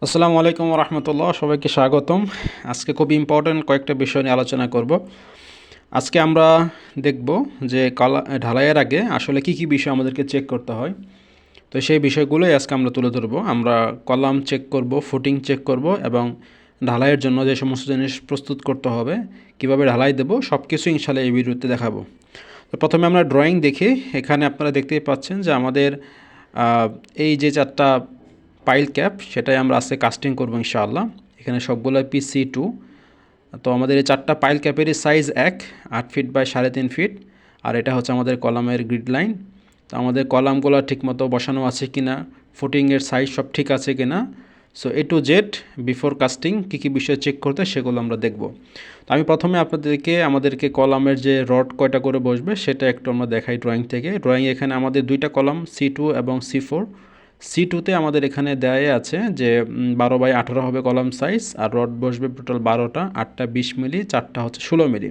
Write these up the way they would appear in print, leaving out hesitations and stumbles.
আসসালামু আলাইকুম রহমতুল্লাহ, সবাইকে স্বাগতম। আজকে খুব ইম্পর্ট্যান্ট কয়েকটা বিষয় নিয়ে আলোচনা করব। আজকে আমরা দেখব যে ঢালাইয়ের আগে আসলে কি কি বিষয় আমাদেরকে চেক করতে হয়। তো সেই বিষয়গুলোই আজকে আমরা তুলে ধরব। আমরা কলাম চেক করব, ফুটিং চেক করব এবং ঢালাইয়ের জন্য যে সমস্ত জিনিস প্রস্তুত করতে হবে, কিভাবে ঢালাই দেব, সব কিছু ইনশাআল্লাহ এই ভিডিওতে দেখাবো। তো প্রথমে আমরা ড্রয়িং দেখি। এখানে আপনারা দেখতেই পাচ্ছেন যে আমাদের এই যে চারটা পাইল ক্যাপ, সেটাই আমরা আজকে কাস্টিং করবো ইনশাআল্লাহ। এখানে সবগুলো PC2। তো আমাদের এই চারটা পাইল ক্যাপেরই সাইজ 8 ফিট বাই 3.5 ফিট। আর এটা হচ্ছে আমাদের কলামের গ্রিড লাইন। তো আমাদের কলামগুলো ঠিকমতো বসানো আছে কিনা, ফুটিংয়ের সাইজ সব ঠিক আছে কিনা, so A to Z before casting কী কী বিষয় চেক করতে সেগুলো আমরা দেখব। তো আমি প্রথমে আমাদেরকে কলামের যে রড কয়টা করে বসবে সেটা একটু আমরা দেখাই ড্রয়িং থেকে। ড্রয়িং এখানে আমাদের দুইটা কলাম C2 এবং C4। C2তে আমাদের এখানে দেয়াই আছে যে 12/18 হবে কলাম সাইজ, আর রড বসবে টোটাল 12টা, 8টা 20 মিলি, 4টা হচ্ছে 16 মিলি।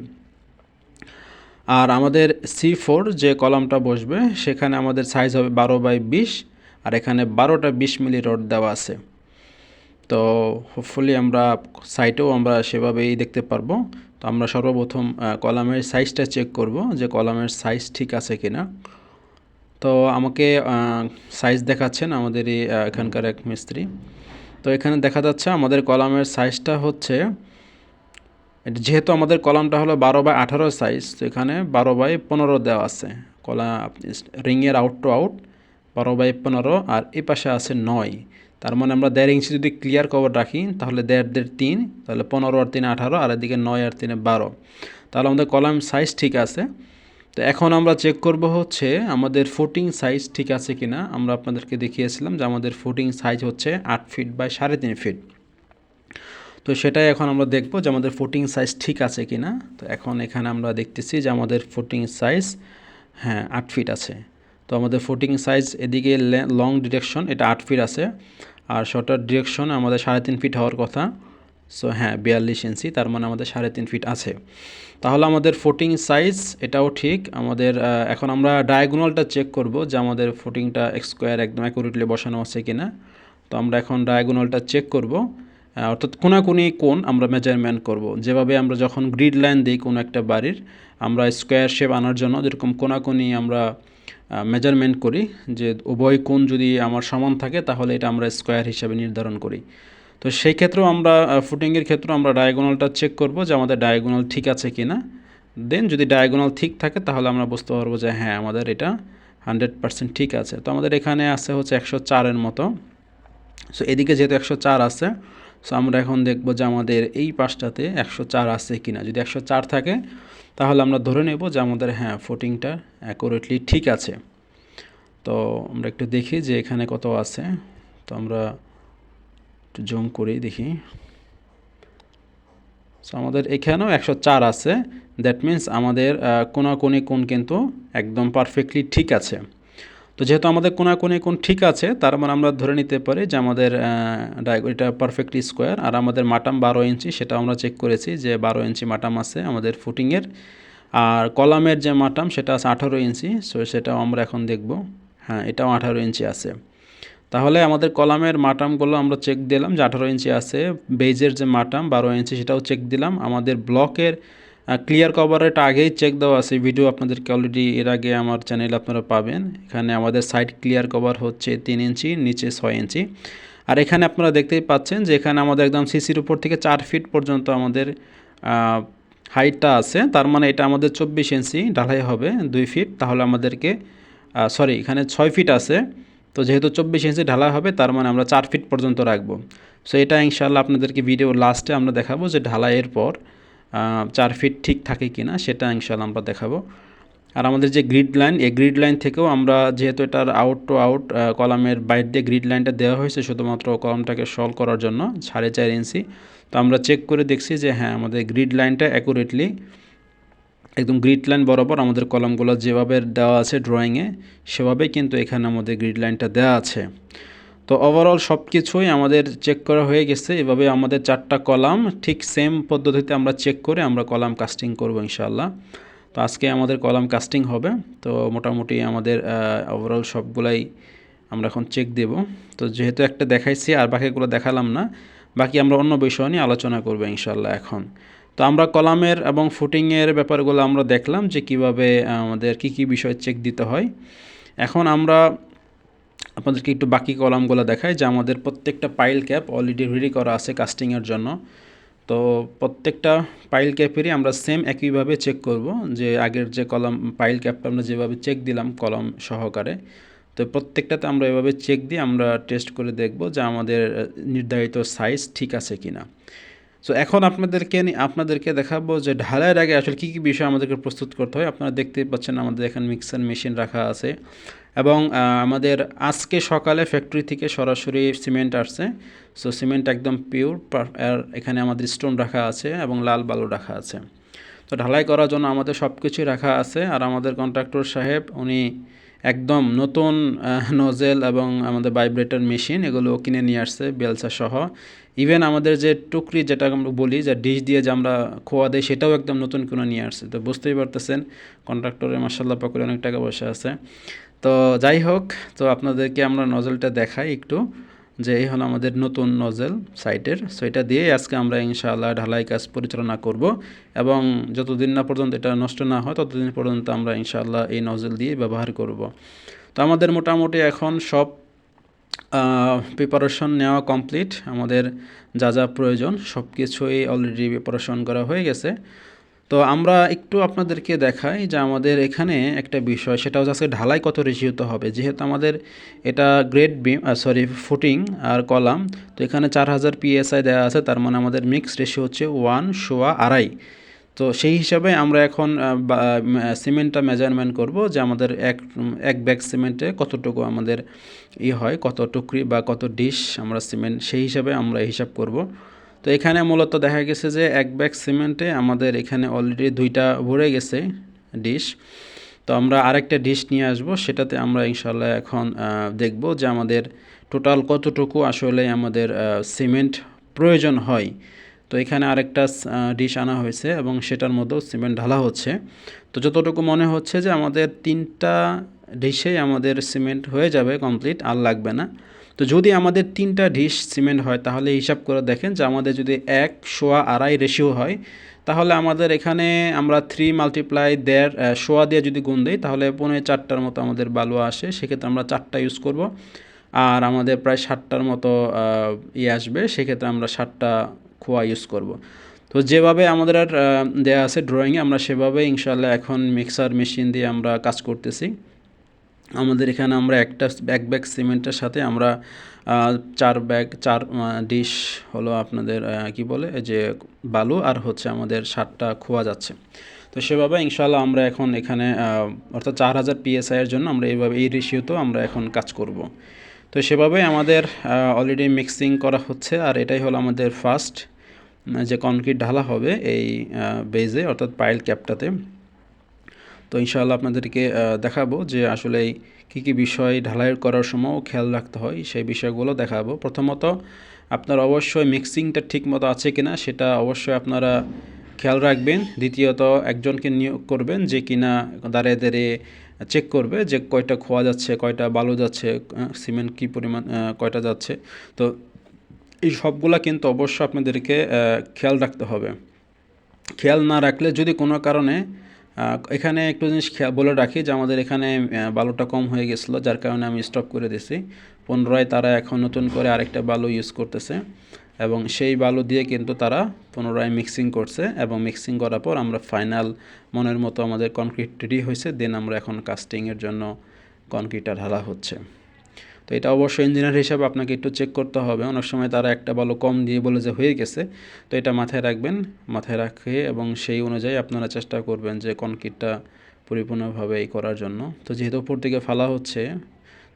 আর আমাদের C4 যে কলামটা বসবে সেখানে আমাদের সাইজ হবে 12/20, আর এখানে 12টা 20 মিলি রড দেওয়া আছে। তো হোপফুলি আমরা সাইটেও আমরা সেভাবেই দেখতে পারবো। তো আমরা সর্বপ্রথম কলামের সাইজটা চেক করব যে কলামের সাইজ ঠিক আছে কিনা। তো আমাকে সাইজ দেখাচ্ছেন আমাদের এই এখানকার এক মিস্ত্রি। তো এখানে দেখা যাচ্ছে আমাদের কলামের সাইজটা হচ্ছে, যেহেতু আমাদের কলামটা হলো 12/18 সাইজ, তো এখানে 12/15 দেওয়া আছে। রিংয়ের আউট টু আউট 12/15, আর এই পাশে আছে 9। তার মানে আমরা 1.5 ইঞ্চি যদি ক্লিয়ার কভার রাখি তাহলে 1.5 3, তাহলে 15 আর 3 18, আর এদিকে 9 আর 3 12। তাহলে আমাদের কলাম সাইজ ঠিক আছে। তো এখন আমরা চেক করব হচ্ছে আমাদের ফুটিং সাইজ ঠিক আছে কিনা। আমরা আপনাদেরকে দেখিয়েছিলাম যে আমাদের ফুটিং সাইজ হচ্ছে 8 ফিট বাই 3.5 ফিট। তো সেটাই এখন আমরা দেখব যে আমাদের ফুটিং সাইজ ঠিক আছে কিনা। তো এখন এখানে আমরা দেখতেছি যে আমাদের ফুটিং সাইজ, হ্যাঁ, 8 ফিট আছে। তো আমাদের ফুটিং সাইজ এদিকে লং ডিরেকশন এটা 8 ফিট আছে, আর শর্টার ডিরেকশন আমাদের 3.5 ফিট হওয়ার কথা। সো হ্যাঁ, 42 ইঞ্চি, তার মানে আমাদের 3.5 ফিট আছে। তাহলে আমাদের ফুটিং সাইজ এটাও ঠিক। আমাদের এখন আমরা ডায়াগোনালটা চেক করব যে আমাদের ফুটিংটা স্কোয়ার একদম অ্যাকুরেটলি বসানো আছে কিনা। তো আমরা এখন ডায়াগোনালটা চেক করব, অর্থাৎ কোনাকুনি কোণ আমরা মেজারমেন্ট করব। যেভাবে আমরা যখন গ্রিড লাইন দিই কোনো একটা বাড়ির, আমরা স্কোয়ার শেপ আনার জন্য যেরকম কোনাকুনি আমরা মেজারমেন্ট করি, যে উভয় কোণ যদি আমার সমান থাকে তাহলে এটা আমরা স্কোয়ার হিসাবে নির্ধারণ করি। তো সেই ক্ষেত্রেও আমরা ফুটিংয়ের ক্ষেত্রেও আমরা ডায়াগোনালটা চেক করব যে আমাদের ডায়াগোনাল ঠিক আছে কি না। দেন যদি ডায়াগোনাল ঠিক থাকে তাহলে আমরা বুঝতে পারবো যে হ্যাঁ, আমাদের এটা 100% ঠিক আছে। তো আমাদের এখানে আছে হচ্ছে 104-এর মতো। সো এদিকে যেহেতু 104 আছে, সো আমরা এখন দেখব যে আমাদের এই পাশটাতে 104 আছে কি না। যদি 104 থাকে তাহলে আমরা ধরে নেব যে আমাদের হ্যাঁ, ফুটিংটা অ্যাকুরেটলি ঠিক আছে। তো আমরা একটু দেখি যে এখানে কত আছে। তো আমরা একটু জুম করি দেখি। সো আমাদের এখানেও 104 আছে। দ্যাট মিন্স আমাদের কোনাকুনি কোণ কিন্তু একদম পারফেক্টলি ঠিক আছে। তো যেহেতু আমাদের কোনাকুনি কোণ ঠিক আছে, তার মানে আমরা ধরে নিতে পারি যে আমাদের এটা পারফেক্টলি স্কোয়ার। আর আমাদের মাটাম 12 ইঞ্চি, সেটা আমরা চেক করেছি যে 12 ইঞ্চি মাটাম আছে আমাদের ফুটিংয়ের। আর কলামের যে মাটাম সেটা আছে 18 ইঞ্চি। সো সেটাও আমরা এখন দেখব, হ্যাঁ, এটাও 18 ইঞ্চি আছে। তাহলে আমাদের কলামের মাটামগুলো আমরা চেক দিলাম যে 18 ইঞ্চি আছে। বেজের যে মাটাম 12 ইঞ্চি সেটাও চেক দিলাম। আমাদের ব্লকের ক্লিয়ার কভারেরটা আগেই চেক দেওয়া আছে, ভিডিও আপনাদেরকে অলরেডি এর আগে আমার চ্যানেলে আপনারা পাবেন। এখানে আমাদের সাইড ক্লিয়ার কভার হচ্ছে 3 ইঞ্চি, নিচে 6 ইঞ্চি। আর এখানে আপনারা দেখতেই পাচ্ছেন যে এখানে আমাদের একদম সিসির উপর থেকে 4 ফিট পর্যন্ত আমাদের হাইটটা আছে। তার মানে এটা আমাদের 24 ইঞ্চি ঢালাই হবে 2 ফিট। তাহলে আমাদেরকে এখানে 6 ফিট আছে। তো যেহেতু 24 ইঞ্চি ঢালাই হবে, তার মানে আমরা 4 ফিট পর্যন্ত রাখবো। সো এটা ইনশাআল্লাহ আপনাদেরকে ভিডিও লাস্টে আমরা দেখাবো যে ঢালাইয়ের পর 4 ফিট ঠিক থাকে কি না, সেটা ইনশাআল্লাহ আমরা দেখাবো। আর আমাদের যে গ্রিড লাইন, এই গ্রিড লাইন থেকেও আমরা, যেহেতু এটার আউট টু আউট কলামের বাইরে দিয়ে গ্রিড লাইনটা দেওয়া হয়েছে শুধুমাত্র কলামটাকে সল করার জন্য 4.5 ইঞ্চি। তো আমরা চেক করে দেখছি যে হ্যাঁ, আমাদের গ্রিড লাইনটা অ্যাকুরেটলি একদম গ্রিড লাইন বরাবর আমাদের কলামগুলো যেভাবে দেওয়া আছে ড্রয়িংয়ে, সেভাবেই কিন্তু এখানে আমাদের গ্রিড লাইনটা দেওয়া আছে। তো ওভারঅল সব কিছুই আমাদের চেক করা হয়ে গেছে। এভাবে আমাদের 4টা কলাম ঠিক সেম পদ্ধতিতে আমরা চেক করে আমরা কলাম কাস্টিং করব ইনশাআল্লাহ। তো আজকে আমাদের কলাম কাস্টিং হবে। তো মোটামুটি আমাদের ওভারঅল সবগুলাই আমরা এখন চেক দেব। তো যেহেতু একটা দেখাইছি আর বাকিগুলো দেখালাম না, বাকি আমরা অন্য বিষয় নিয়ে আলোচনা করবো ইনশাল্লাহ এখন। তো আমরা কলামের এবং ফুটিংয়ের ব্যাপারগুলো আমরা দেখলাম যে কিভাবে আমাদের কি বিষয় চেক দিতে হয়। এখন আমরা আপনাদেরকে একটু বাকি কলামগুলো দেখাই যে আমাদের প্রত্যেকটা পাইল ক্যাপ অলরেডি রেডি করা আছে কাস্টিংয়ের জন্য। তো প্রত্যেকটা পাইল ক্যাপেরই আমরা সেম একইভাবে চেক করব, যে আগের যে কলাম পাইল ক্যাপটা আমরা যেভাবে চেক দিলাম কলম সহকারে, তো প্রত্যেকটাতে আমরা এভাবে চেক দিয়ে আমরা টেস্ট করে দেখব যে আমাদের নির্ধারিত সাইজ ঠিক আছে কিনা। সো এখন আপনাদেরকে দেখাবো যে ঢালাইয়ের আগে আসলে কী বিষয় আমাদেরকে প্রস্তুত করতে হয়। আপনারা দেখতে পাচ্ছেন আমাদের এখানে মিক্সার মেশিন রাখা আছে এবং আমাদের আজকে সকালে ফ্যাক্টরি থেকে সরাসরি সিমেন্ট আসছে। সো সিমেন্ট একদম পিওর, আর এখানে আমাদের স্টোন রাখা আছে এবং লাল বালু রাখা আছে। তো ঢালাই করার জন্য আমাদের সব কিছুই রাখা আছে। আর আমাদের কন্ট্রাক্টর সাহেব উনি একদম নতুন নজেল এবং আমাদের ভাইব্রেটর মেশিন এগুলো কিনে নিয়ে আসছে বেলসা সহ। ইভেন আমাদের যে টুকরি যেটা আমরা বলি যে ডিশ দিয়ে যে আমরা খোয়া দেয় সেটাও একদম নতুন করে নিয়ে আসছে। তো বুঝতেই পারতেছেন কন্ট্রাক্টরের মাশাআল্লাহ পাকুরে অনেক টাকা পয়সা আছে। তো যাই হোক, তো আপনাদেরকে আমরা নজলটা দেখাই একটু, যে এই হলো আমাদের নতুন নজেল সাইটের। সো এটা দিয়ে আজকে আমরা ইনশাআল্লাহ ঢালাই কাজ পরিচালনা করব এবং যতদিন না পর্যন্ত এটা নষ্ট না হয় ততদিন পর্যন্ত আমরা ইনশাআল্লাহ এই নজেল দিয়ে ব্যবহার করব। তো আমাদের মোটামুটি এখন সব প্রিপারেশন নেওয়া কমপ্লিট। আমাদের যা যা প্রয়োজন সব কিছুই অলরেডি প্রিপারেশন করা হয়ে গেছে। তো আমরা একটু আপনাদেরকে দেখাই যে আমাদের এখানে একটা বিষয়, সেটা হচ্ছে আজকে ঢালাই কত রেশিওতে হবে। যেহেতু আমাদের এটা গ্রেড বিম ফুটিং আর কলাম, তো এখানে 4000 PSI দেওয়া আছে, তার মানে আমাদের মিক্স রেশিও হচ্ছে 1/2। তো সেই হিসাবে আমরা এখন সিমেন্টটা মেজারমেন্ট করব যে আমাদের এক ব্যাগ সিমেন্টে কতটুকু আমাদের হয়, কত টুকরি বা কত ডিশ আমরা সিমেন্ট, সেই হিসাবে আমরা হিসাব করব। তো এখানে মূলত দেখা গেছে যে এক ব্যাগ সিমেন্টে আমাদের এখানে অলরেডি 2টা ভরে গেছে ডিশ। তো আমরা আরেকটা ডিশ নিয়ে আসব, সেটাতে আমরা ইনশাল্লাহ এখন দেখব যে আমাদের টোটাল কতটুকু আসলে আমাদের সিমেন্ট প্রয়োজন হয়। তো এখানে আরেকটা ডিশ আনা হয়েছে এবং সেটার মধ্যেও সিমেন্ট ঢালা হচ্ছে। তো যতটুকু মনে হচ্ছে যে আমাদের 3টা ডিশেই আমাদের সিমেন্ট হয়ে যাবে কমপ্লিট, আর লাগবে না। তো যদি আমাদের 3টা ডিশ সিমেন্ট হয় তাহলে হিসাব করে দেখেন যে আমাদের যদি 1/2 রেশিও হয়, তাহলে আমাদের এখানে আমরা 3 × 1.5 দিয়ে যদি গুণ দিই তাহলে 4.5টার মতো আমাদের বালু আসে। সেক্ষেত্রে আমরা 4টা ইউজ করব। আর আমাদের প্রায় 60টার মতো আসবে, সেক্ষেত্রে আমরা 60টা খোয়া ইউজ করব। তো যেভাবে আমাদের দেয়া আছে ড্রয়িংয়ে, আমরা সেভাবে ইনশাআল্লাহ এখন মিক্সার মেশিন দিয়ে আমরা কাজ করতেছি। আমাদের এখানে আমরা এক ব্যাগ সিমেন্টের সাথে আমরা 4 ডিশ হলো আপনাদের কি বলে যে বালু, আর হচ্ছে আমাদের 60টা খোয়া যাচ্ছে। তো সেভাবে ইনশাআল্লাহ আমরা এখন এখানে অর্থাৎ 4000 PSI এর জন্য আমরা এইভাবে এই রেশিওতেও আমরা এখন কাজ করব। তো সেভাবেই আমাদের অলরেডি মিক্সিং করা হচ্ছে। আর এটাই হলো আমাদের ফার্স্ট যে কনক্রিট ঢালা হবে এই বেজে অর্থাৎ পাইল ক্যাপটাতে। তো ইনশাআল্লাহ আপনাদেরকে দেখাবো যে আসলে কী বিষয় ঢালাই করার সময়ও খেয়াল রাখতে হয়, সেই বিষয়গুলো দেখাবো। প্রথমত আপনার অবশ্যই মিক্সিংটা ঠিকমতো আছে কিনা সেটা অবশ্যই আপনারা খেয়াল রাখবেন। দ্বিতীয়ত একজনকে নিয়োগ করবেন যে কিনা দাঁড়িয়ে দাঁড়িয়ে চেক করবে যে কয়টা খোয়া যাচ্ছে, কয়টা বালু যাচ্ছে, সিমেন্ট কী পরিমাণ কয়টা যাচ্ছে। তো এই সবগুলা কিন্তু অবশ্যই আপনাদেরকে খেয়াল রাখতে হবে। খেয়াল না রাখলে যদি কোনো কারণে এখানে একটু জিনিস বলে রাখি যে আমাদের এখানে বালুটা কম হয়ে গেছিলো, যার কারণে আমি স্টপ করে দিছি। পুনরায় তারা এখন নতুন করে আরেকটা বালু ইউজ করতেছে এবং সেই বালু দিয়ে কিন্তু তারা পুনরায় মিক্সিং করছে এবং মিক্সিং করার পর আমরা ফাইনাল মনের মতো আমাদের কনক্রিট রেডি হয়েছে। দেন আমরা এখন কাস্টিংয়ের জন্য কনক্রিটটা ঢালা হচ্ছে। তো এটা অবশ্যই ইঞ্জিনিয়ার হিসাবে আপনাকে একটু চেক করতে হবে। অনেক সময় তারা একটা বালু কম দিয়ে বলে যে হয়ে গেছে। তো এটা মাথায় রাখবেন, মাথায় রাখে এবং সেই অনুযায়ী আপনারা চেষ্টা করবেন যে কনক্রিটটা পরিপূর্ণভাবে করার জন্য। তো যেহেতু উপর থেকে ফালা হচ্ছে,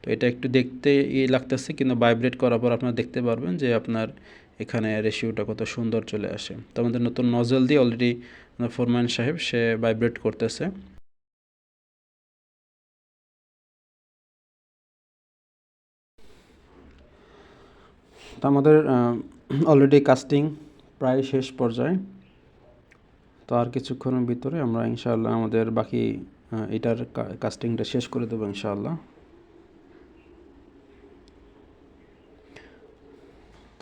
তো এটা একটু দেখতে লাগতেছে, কিন্তু ভাইব্রেট করার পর আপনারা দেখতে পারবেন যে আপনার এখানে রেশিওটা কত সুন্দর চলে আসে। তো আমাদের নতুন নজল দিয়ে অলরেডি ফোরম্যান সাহেব সে ভাইব্রেট করতেছে। তো আমাদের অলরেডি কাস্টিং প্রায় শেষ পর্যায়ে। তো আর কিছুক্ষণের ভিতরে আমরা ইনশাআল্লাহ আমাদের বাকি এটার কাস্টিংটা শেষ করে দেবো ইনশাআল্লাহ।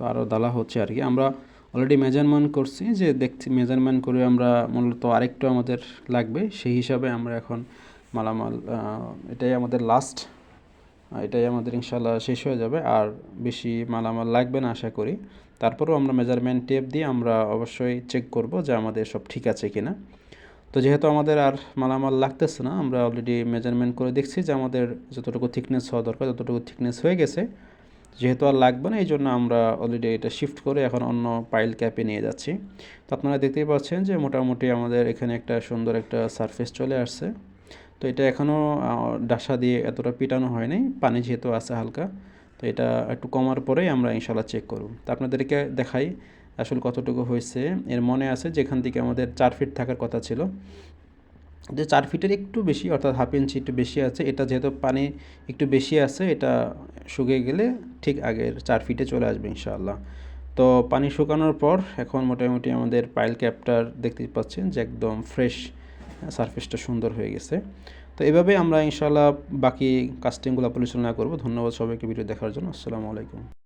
তো আরও ডালা হচ্ছে আর কি। আমরা অলরেডি মেজারমেন্ট করছি, যে দেখছি মেজারমেন্ট করে আমরা মূলত আরেকটু আমাদের লাগবে, সেই হিসাবে আমরা এখন মালামাল এটাই আমাদের লাস্ট, এটাই আমাদের ইনশাল্লাহ শেষ হয়ে যাবে, আর বেশি মালামাল লাগবে না আশা করি। তারপরেও আমরা মেজারমেন্ট টেপ দিয়ে আমরা অবশ্যই চেক করব যে আমাদের সব ঠিক আছে কিনা। তো যেহেতু আমাদের আর মালামাল লাগতেছে না, আমরা অলরেডি মেজারমেন্ট করে দেখছি যে আমাদের যতটুকু থিকনেস হওয়া দরকার ততটুকু থিকনেস হয়ে গেছে। যেহেতু আর লাগবে না, এই জন্য আমরা অলরেডি এটা শিফট করে এখন অন্য পাইল ক্যাপে নিয়ে যাচ্ছি। তো আপনারা দেখতেই পাচ্ছেন যে মোটামুটি আমাদের এখানে একটা সুন্দর একটা সারফেস চলে আসছে। তো এটা এখনও ডাসা দিয়ে এতটা পিটানো হয়নি, পানি যেহেতু আছে হালকা। তো এটা একটু কমার পরেই আমরা ইনশাল্লাহ চেক করব। তো আপনাদেরকে দেখাই আসলে কতটুকু হয়েছে। এর মনে আছে যেখান থেকে আমাদের 4 ফিট থাকার কথা ছিল, যে 4 ফিটের একটু বেশি, অর্থাৎ হাফ ইঞ্চি একটু বেশি আছে। এটা যেহেতু পানি একটু বেশি আছে, এটা শুকিয়ে গেলে ঠিক আগের 4 ফিটে চলে আসবে ইনশাআল্লাহ। তো পানি শুকানোর পর এখন মোটামুটি আমাদের পাইল ক্যাপটার দেখতে পাচ্ছেন যে একদম ফ্রেশ, সারফেসটা সুন্দর হয়ে গেছে। তো এভাবে আমরা ইনশাআল্লাহ বাকি কাস্টিংগুলো পরিচালনা করব। ধন্যবাদ সবাইকে ভিডিও দেখার জন্য। আসসালামু আলাইকুম।